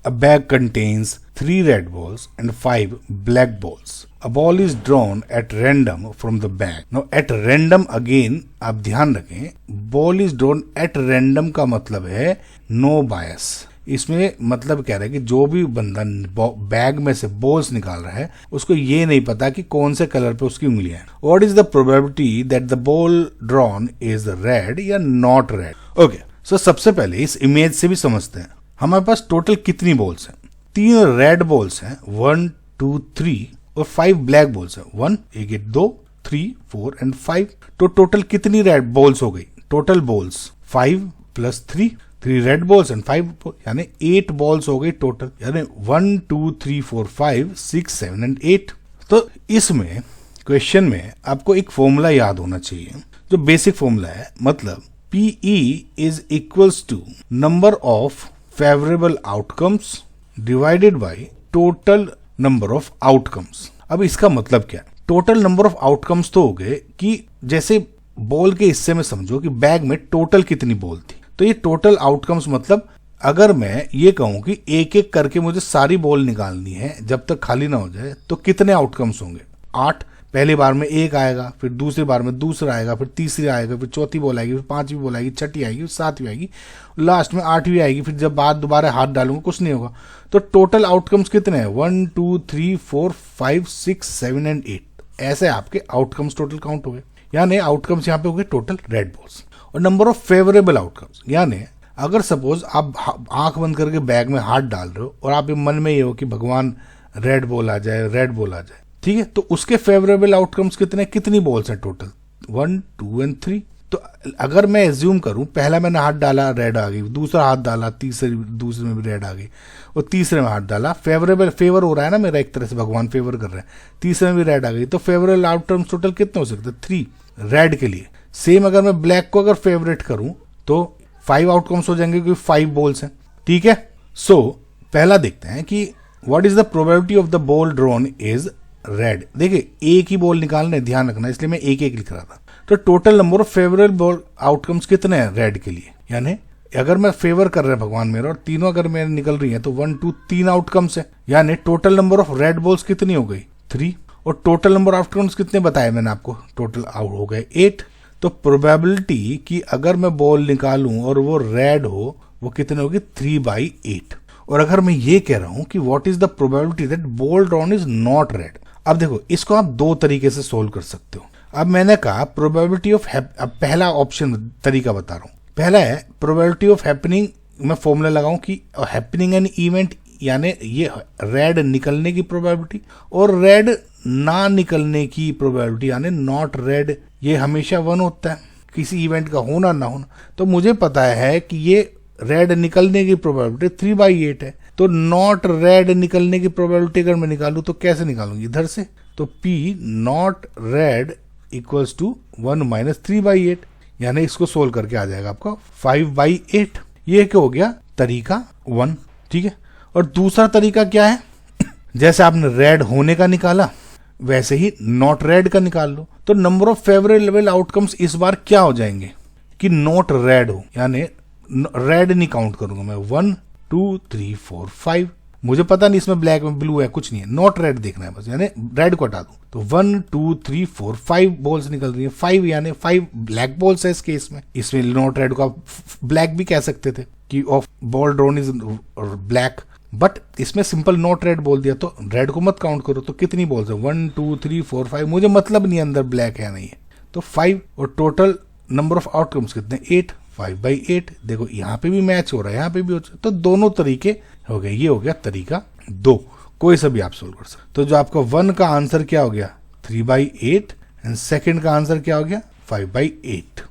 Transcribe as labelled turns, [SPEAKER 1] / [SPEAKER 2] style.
[SPEAKER 1] A bag contains 3 red balls and 5 black balls. A ball is drawn at random from the bag. Now at random again आप ध्यान रखें, ball is drawn at random का मतलब है no bias. इसमें मतलब कह रहा है कि जो भी बंदा बैग में से बॉल्स निकाल रहा है उसको ये नहीं पता कि कौन से कलर पे उसकी उंगलियां हैं. What is the probability that the ball drawn is red या नॉट रेड. ओके, सो सबसे पहले इस इमेज से भी समझते हैं हमारे पास टोटल कितनी बॉल्स हैं. 3 रेड बॉल्स हैं, 1 2 3, और 5 ब्लैक बॉल्स हैं, 1 1 2 3 4 एंड 5. तो टोटल कितनी रेड बॉल्स हो गई. Total balls 5 + 3 red balls and 5 यानी 8 बॉल्स हो गई टोटल. यानी 1 2 3 4 5 6 7 एंड 8. तो इसमें क्वेश्चन में आपको एक फॉर्मूला याद होना चाहिए जो बेसिक फॉर्मूला है. मतलब PE is equals to number of favourable outcomes divided by total number of outcomes. अब इसका मतलब क्या है. टोटल नंबर ऑफ आउटकम्स तो हो गए कि जैसे बॉल के हिस्से में समझो कि बैग में टोटल कितनी बॉल थी. तो ये टोटल आउटकम्स मतलब अगर मैं ये कहूं कि एक एक करके मुझे सारी बॉल निकालनी है जब तक खाली ना हो जाए तो कितने आउटकम्स होंगे. 8. पहली बार में एक आएगा, फिर दूसरी बार में दूसरा आएगा, फिर तीसरी आएगा, फिर चौथी बॉल आएगी, फिर 5वीं बॉल आएगी, 6ठी आएगी, 7वीं आएगी, लास्ट में 8वीं आएगी. फिर जब बाद दोबारा हाथ डालूंगा कुछ नहीं होगा. तो टोटल आउटकम्स कितने हैं. 1 2 3 4 5 6 7 एंड 8. ऐसे आपके आउटकम्स टोटल काउंट हो गए. यानी आउटकम्स यहाँ पे हो गए टोटल रेड बॉल्स. और नंबर ऑफ फेवरेबल आउटकम्स यानी अगर सपोज आप आंख बंद करके बैग में हाथ डाल रहे हो और आप मन में ये हो कि भगवान रेड बॉल आ जाए, रेड बॉल आ जाए, ठीक है, तो उसके फेवरेबल आउटकम्स कितनी बॉल्स हैं टोटल. 1 2 एंड 3. तो अगर मैं एज्यूम करूं पहला मैंने हाथ डाला रेड आ गई, दूसरा हाथ डाला दूसरे में भी रेड आ गई, और तीसरे में हाथ डाला फेवर हो रहा है ना मेरा, एक तरह से भगवान फेवर कर रहे हैं, तीसरे में भी रेड आ गई. तो फेवरेबल आउटकम्स टोटल कितने हो सकते हैं. 3 रेड के लिए. सेम अगर मैं ब्लैक को अगर फेवरेट करूं तो 5 आउटकम्स हो जाएंगे क्योंकि 5 बॉल्स हैं. ठीक है. सो पहला देखते हैं कि what is the probability of the ball drawn is red. देखिए एक ही बॉल निकालने, ध्यान रखना, इसलिए मैं एक एक लिख रहा था. तो total number of favourable ball outcomes कितने हैं रेड के लिए. यानी अगर मैं फेवर कर रहा है भगवान मेरा और तीनों अगर मेरे निकल रही है तो 1 2 3 आउटकम्स है. यानी total number of red balls कितनी हो गई 3. और टोटल नंबर ऑफ आउटकम्स कितने बताए मैंने आपको, टोटल आउट हो गए 8. तो प्रोबेबिलिटी कि अगर मैं बॉल निकालूं और वो रेड हो वो कितने होगी 3/8. और अगर मैं ये कह रहा हूं कि what is the probability that ball drawn is not red. अब देखो इसको आप 2 तरीके से सोल्व कर सकते हो. अब मैंने कहा प्रोबेबिलिटी ऑफ, अब पहला ऑप्शन तरीका बता रहा हूं. पहला है प्रोबेबिलिटी ऑफ हैपनिंग. मैं फॉर्मूला लगाऊं कि हैपनिंग एन इवेंट यानी ये रेड निकलने की प्रोबेबिलिटी और रेड ना निकलने की प्रोबेबिलिटी यानी नॉट रेड, ये हमेशा 1 होता है किसी इवेंट का होना ना होना. तो मुझे पता है कि ये रेड निकलने की प्रोबेबिलिटी 3/8 है. तो नॉट रेड निकलने की प्रोबेबिलिटी अगर मैं निकालूं तो कैसे निकालूंगी, इधर से. तो P not red equals to 1 - 3/8. यानी इसको सोल्व करके आ जाएगा आपका 5/8. ये क्या हो गया तरीका 1. ठीक है. और दूसरा तरीका क्या है, जैसे आपने रेड होने का निकाला वैसे ही नॉट रेड का निकाल लो. तो नंबर ऑफ फेवरेबल आउटकम्स इस बार क्या हो जाएंगे कि नॉट रेड हो. यानी रेड नहीं काउंट करूंगा मैं. 1 2 3 4 5. मुझे पता नहीं इसमें ब्लैक में ब्लू है, कुछ नहीं है, नॉट रेड देखना है बस. यानी रेड को हटा दूं तो 1 2 3 4 5 बॉल्स निकल रही है. 5 यानी 5 ब्लैक बॉल्स है इस केस में. इसमें नॉट रेड को आप ब्लैक भी कह सकते थे कि of ball drawn is black, but इसमें सिंपल नॉट रेड बोल दिया तो रेड को मत काउंट करो. तो कितनी बॉल्स है 1 2 3 4 5. मुझे मतलब नहीं अंदर ब्लैक है नहीं है. तो 5. और टोटल नंबर ऑफ आउटकम्स कितने 8. 5/8. देखो यहाँ पे भी मैच हो रहा है, यहाँ पे भी हो रहा है. तो दोनों तरीके हो गए. ये हो गया तरीका 2. कोई सा भी आप सोल्व कर सकते. तो जो आपका 1 का आंसर क्या हो गया 3/8 एंड सेकंड का आंसर क्या हो गया 5/8.